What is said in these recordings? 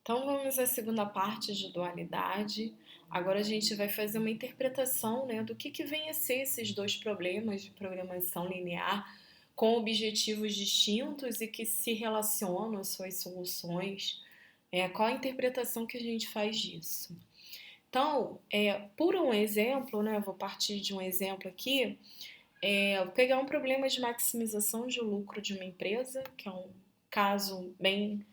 Então vamos à segunda parte de dualidade. Agora a gente vai fazer uma interpretação, né, do que vem a ser esses dois problemas de programação linear com objetivos distintos e que se relacionam às suas soluções. Qual a interpretação que a gente faz disso? Então, por um exemplo, né, eu vou partir de um exemplo aqui, vou pegar um problema de maximização de lucro de uma empresa, que é um caso bem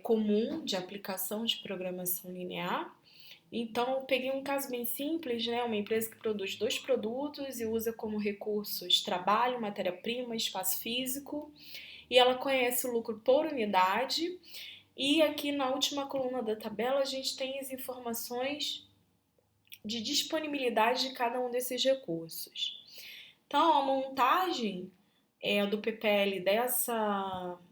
comum de aplicação de programação linear. Então, eu peguei um caso bem simples, né? Uma empresa que produz dois produtos e usa como recursos trabalho, matéria-prima, espaço físico, e ela conhece o lucro por unidade. E aqui na última coluna da tabela a gente tem as informações de disponibilidade de cada um desses recursos. Então, a montagem do PPL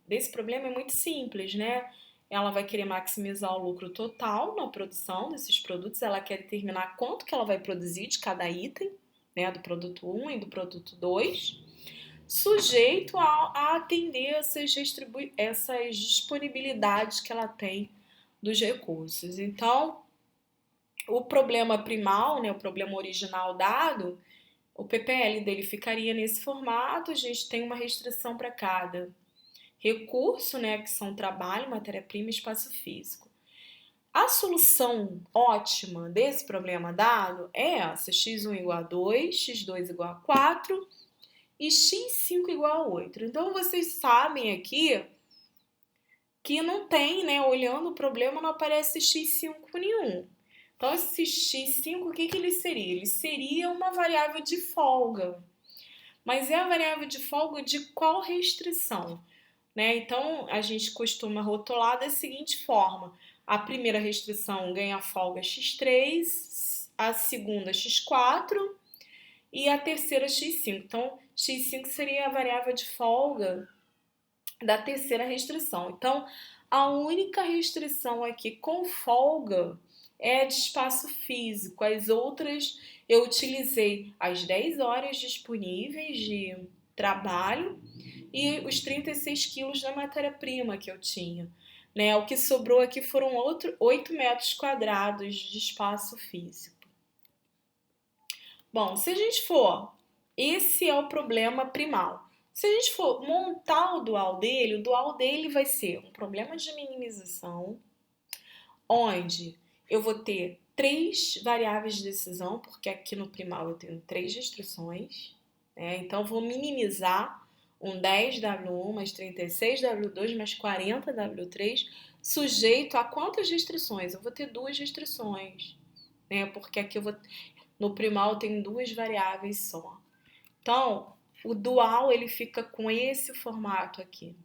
desse problema é muito simples, né? Ela vai querer maximizar o lucro total na produção desses produtos, ela quer determinar quanto que ela vai produzir de cada item, né, do produto 1 e do produto 2, sujeito a atender essas disponibilidades que ela tem dos recursos. Então, o problema primal, né, o problema original dado, o PPL dele ficaria nesse formato, a gente tem uma restrição para cada recurso, né, que são trabalho, matéria-prima e espaço físico. A solução ótima desse problema dado é essa: x1 igual a 2, x2 igual a 4 e x5 igual a 8. Então, vocês sabem aqui que não tem, né, olhando o problema, não aparece x5 nenhum. Então, esse x5, o que ele seria? Ele seria uma variável de folga. Mas é a variável de folga de qual restrição? Né? Então, a gente costuma rotular da seguinte forma: a primeira restrição ganha folga x3, a segunda x4 e a terceira x5. Então, x5 seria a variável de folga da terceira restrição. Então, a única restrição aqui com folga é de espaço físico. As outras eu utilizei as 10 horas disponíveis de trabalho e os 36 quilos da matéria-prima que eu tinha. Né? O que sobrou aqui foram 8 metros quadrados de espaço físico. Bom, se a gente for, esse é o problema primal. Se a gente for montar o dual dele vai ser um problema de minimização, onde eu vou ter três variáveis de decisão, porque aqui no primal eu tenho três restrições, né? Então, eu vou minimizar um 10W1 mais 36W2 mais 40W3, sujeito a quantas restrições? Eu vou ter duas restrições, né? Porque aqui no primal eu tenho duas variáveis só. Então, o dual ele fica com esse formato aqui.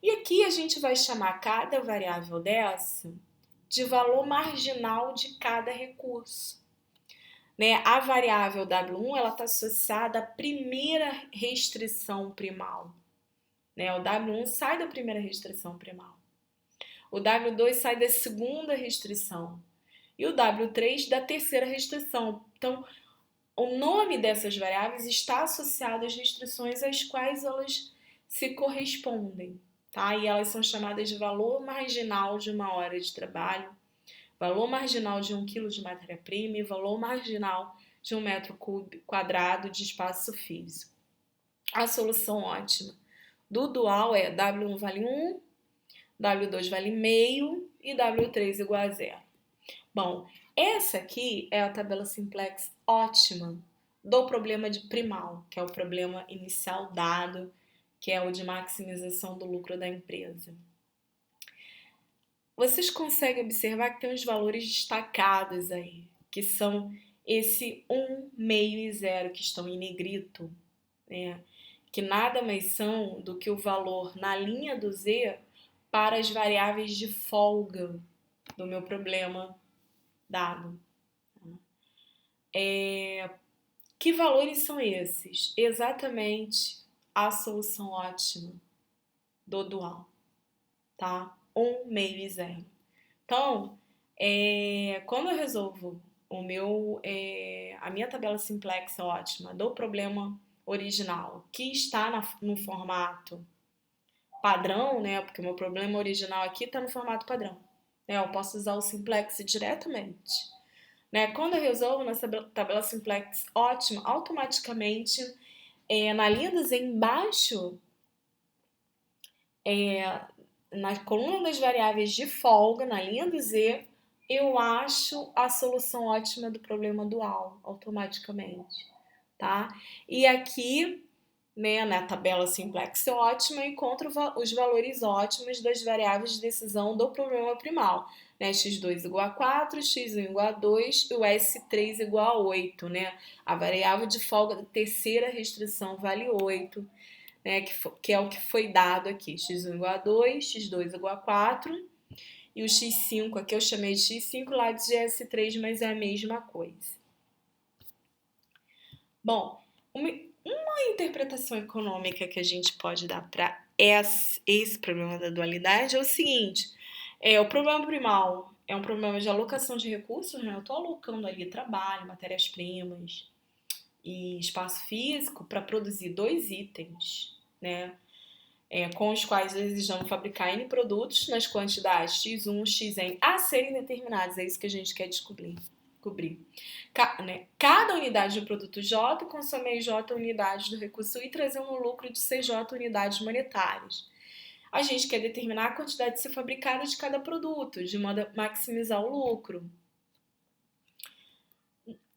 E aqui a gente vai chamar cada variável dessa de valor marginal de cada recurso. Né? A variável W1 ela está associada à primeira restrição primal. Né? O W1 sai da primeira restrição primal. O W2 sai da segunda restrição. E o W3 da terceira restrição. Então, o nome dessas variáveis está associado às restrições às quais elas se correspondem. Tá? E elas são chamadas de valor marginal de uma hora de trabalho, valor marginal de 1 quilo de matéria-prima e valor marginal de 1 metro quadrado de espaço físico. A solução ótima do dual é W1 vale 1, W2 vale meio e W3 igual a zero. Bom, essa aqui é a tabela simplex ótima do problema de primal, que é o problema inicial dado, que é o de maximização do lucro da empresa. Vocês conseguem observar que tem uns valores destacados aí, que são esse 1, meio e 0, que estão em negrito, né? Que nada mais são do que o valor na linha do Z para as variáveis de folga do meu problema dado. Que valores são esses? Exatamente a solução ótima do dual, tá? 1, meio e 0. Então, quando eu resolvo a minha tabela simplex ótima do problema original, que está no formato padrão, né? Porque o meu problema original aqui está no formato padrão. né? Eu posso usar o simplex diretamente, né? Quando eu resolvo nessa tabela simplex ótima, automaticamente, na linha do Z embaixo, na coluna das variáveis de folga, na linha do Z, eu acho a solução ótima do problema dual, automaticamente, tá? E aqui, né, na tabela simplex ótima, eu encontro os valores ótimos das variáveis de decisão do problema primal, né? x2 igual a 4, x1 igual a 2 e o s3 igual a 8, né? A variável de folga da terceira restrição vale 8, né, que é o que foi dado aqui, x1 igual a 2, x2 igual a 4, e o x5 aqui eu chamei de x5 lá de S3, mas é a mesma coisa. Bom, uma interpretação econômica que a gente pode dar para esse problema da dualidade é o seguinte, o problema primal é um problema de alocação de recursos, né? Eu estou alocando ali trabalho, matérias-primas e espaço físico para produzir 2 itens, né? Com os quais desejamos fabricar N produtos nas quantidades X1, Xn a serem determinadas. É isso que a gente quer descobrir. Cada unidade do produto J consome J unidades do recurso I, trazendo um lucro de CJ unidades monetárias. A gente quer determinar a quantidade de ser fabricada de cada produto, de modo a maximizar o lucro.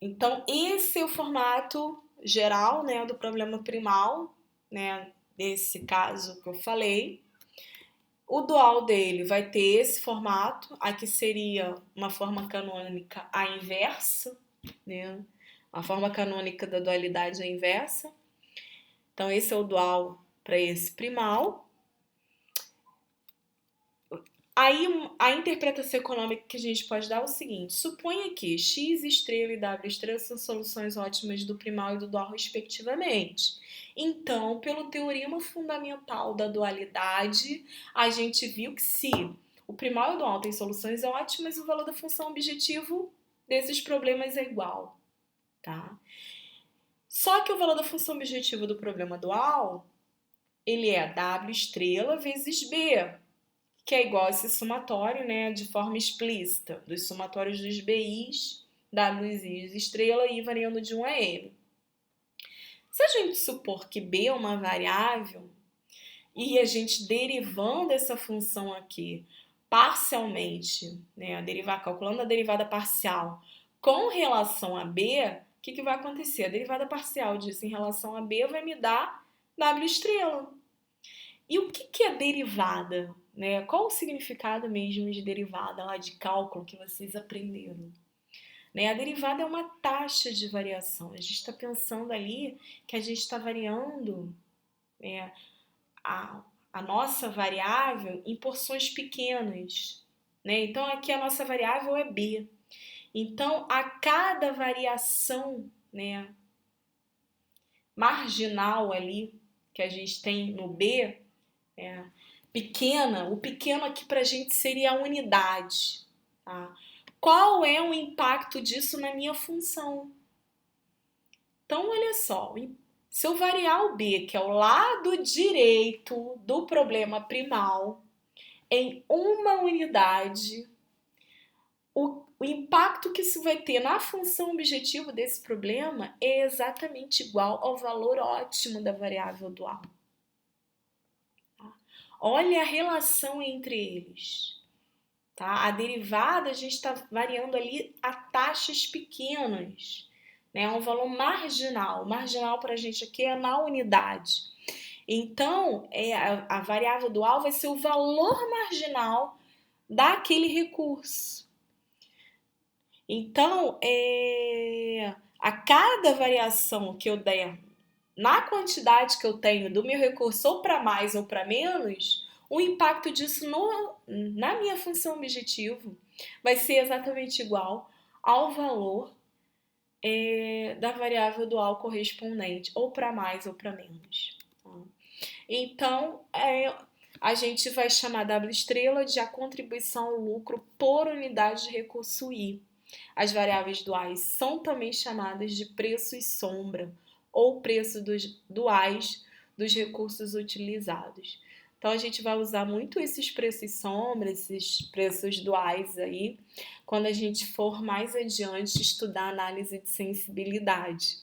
Então, esse é o formato geral, né, do problema primal, né, desse caso que eu falei. O dual dele vai ter esse formato, aqui seria uma forma canônica à inversa, né? A forma canônica da dualidade é a inversa. Então, esse é o dual para esse primal. Aí, a interpretação econômica que a gente pode dar é o seguinte: suponha que x estrela e w estrela são soluções ótimas do primal e do dual, respectivamente. Então, pelo teorema fundamental da dualidade, a gente viu que se o primal e o dual têm soluções ótimas, o valor da função objetivo desses problemas é igual, tá? Só que o valor da função objetivo do problema dual, ele é w estrela vezes b, que é igual a esse somatório, né, de forma explícita, dos somatórios dos BIs, Ws, Is, estrela, I variando de 1 a N. Se a gente supor que B é uma variável e a gente derivando essa função aqui parcialmente, né, calculando a derivada parcial com relação a B, o que vai acontecer? A derivada parcial disso em relação a B vai me dar W estrela. E o que é derivada? Né? Qual o significado mesmo de derivada lá de cálculo que vocês aprenderam? Né? A derivada é uma taxa de variação. A gente está pensando ali que a gente está variando, né, a nossa variável em porções pequenas. Né? Então, aqui a nossa variável é B. Então, a cada variação, né, marginal ali que a gente tem no B, pequena, o pequeno aqui para a gente seria a unidade. Tá? Qual é o impacto disso na minha função? Então, olha só, se eu variar o B, que é o lado direito do problema primal, em uma unidade, o impacto que isso vai ter na função objetivo desse problema é exatamente igual ao valor ótimo da variável dual. Olha a relação entre eles. Tá? A derivada a gente está variando ali a taxas pequenas. É um valor marginal. Marginal para a gente aqui é na unidade. Então, a variável dual vai ser o valor marginal daquele recurso. Então, a cada variação que eu der na quantidade que eu tenho do meu recurso, ou para mais ou para menos, o impacto disso na minha função objetivo vai ser exatamente igual ao valor da variável dual correspondente, ou para mais ou para menos. Tá? Então, a gente vai chamar W estrela de a contribuição ao lucro por unidade de recurso I. As variáveis duais são também chamadas de preço e sombra, ou preço dos duais dos recursos utilizados. Então a gente vai usar muito esses preços sombra, esses preços duais aí, quando a gente for mais adiante estudar análise de sensibilidade,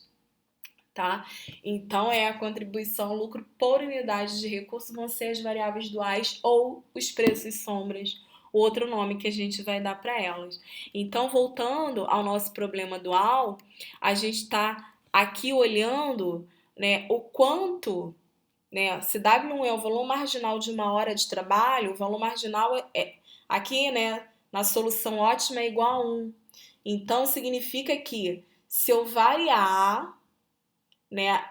tá? Então é a contribuição lucro por unidade de recurso vão ser as variáveis duais ou os preços sombras, o outro nome que a gente vai dar para elas. Então, voltando ao nosso problema dual, a gente está aqui olhando, né, o quanto, né, se W1 é o valor marginal de uma hora de trabalho, o valor marginal aqui, né, na solução ótima é igual a 1. Então, significa que se eu variar, né,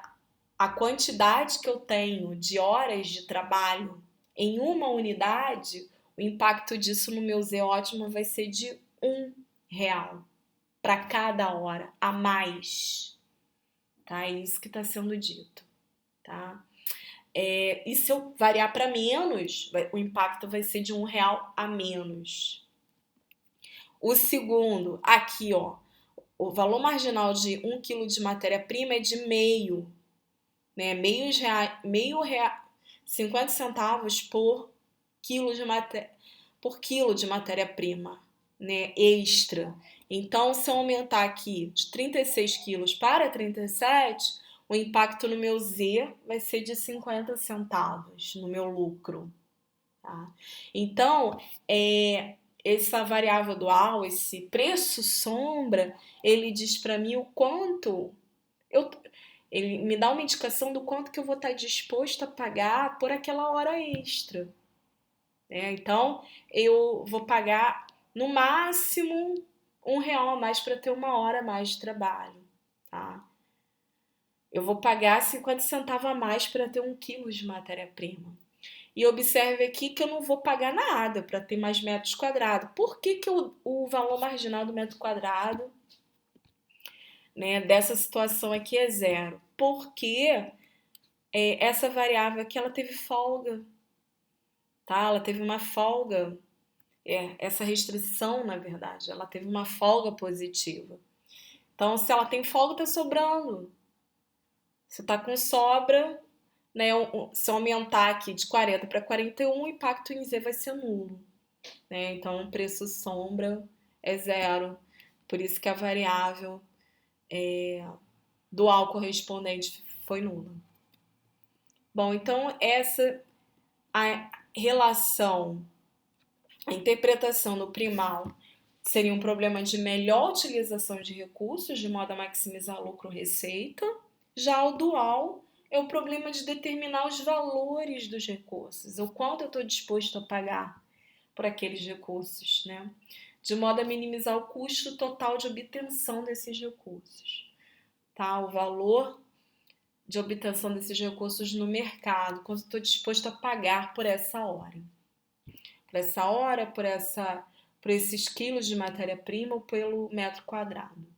a quantidade que eu tenho de horas de trabalho em uma unidade, o impacto disso no meu Z ótimo vai ser de R$ 1 para cada hora a mais. Tá? É isso que está sendo dito. Tá? E se eu variar para menos, o impacto vai ser de R$ 1 a menos. O segundo, aqui, ó, o valor marginal de 1 kg de matéria-prima é de meio, né? Meio real, 50 centavos por quilo de matéria-prima, né? Extra. Então, se eu aumentar aqui de 36 quilos para 37, o impacto no meu Z vai ser de 50 centavos no meu lucro. Tá? Então, essa variável dual, esse preço sombra, ele diz para mim o quanto ele me dá uma indicação do quanto que eu vou estar disposto a pagar por aquela hora extra. Né? Então, eu vou pagar no máximo R$ 1 a mais para ter uma hora a mais de trabalho. Tá? Eu vou pagar 50 centavos a mais para ter 1 quilo de matéria-prima. E observe aqui que eu não vou pagar nada para ter mais metros quadrados. Por que o valor marginal do metro quadrado, né, dessa situação aqui é 0? Porque essa variável aqui ela teve folga, tá? Ela teve uma folga, essa restrição, na verdade, ela teve uma folga positiva. Então, se ela tem folga, tá sobrando. Se tá com sobra, né, se eu aumentar aqui de 40 para 41, o impacto em Z vai ser nulo. Né? Então, o preço sombra é 0. Por isso que a variável dual correspondente foi nula. Bom, então a relação, a interpretação no primal seria um problema de melhor utilização de recursos, de modo a maximizar lucro-receita. Já o dual é o problema de determinar os valores dos recursos, o quanto eu estou disposto a pagar por aqueles recursos, né? De modo a minimizar o custo total de obtenção desses recursos. Tá? O valor de obtenção desses recursos no mercado, quanto estou disposto a pagar por essa hora. Por essa hora, por esses quilos de matéria-prima ou pelo metro quadrado.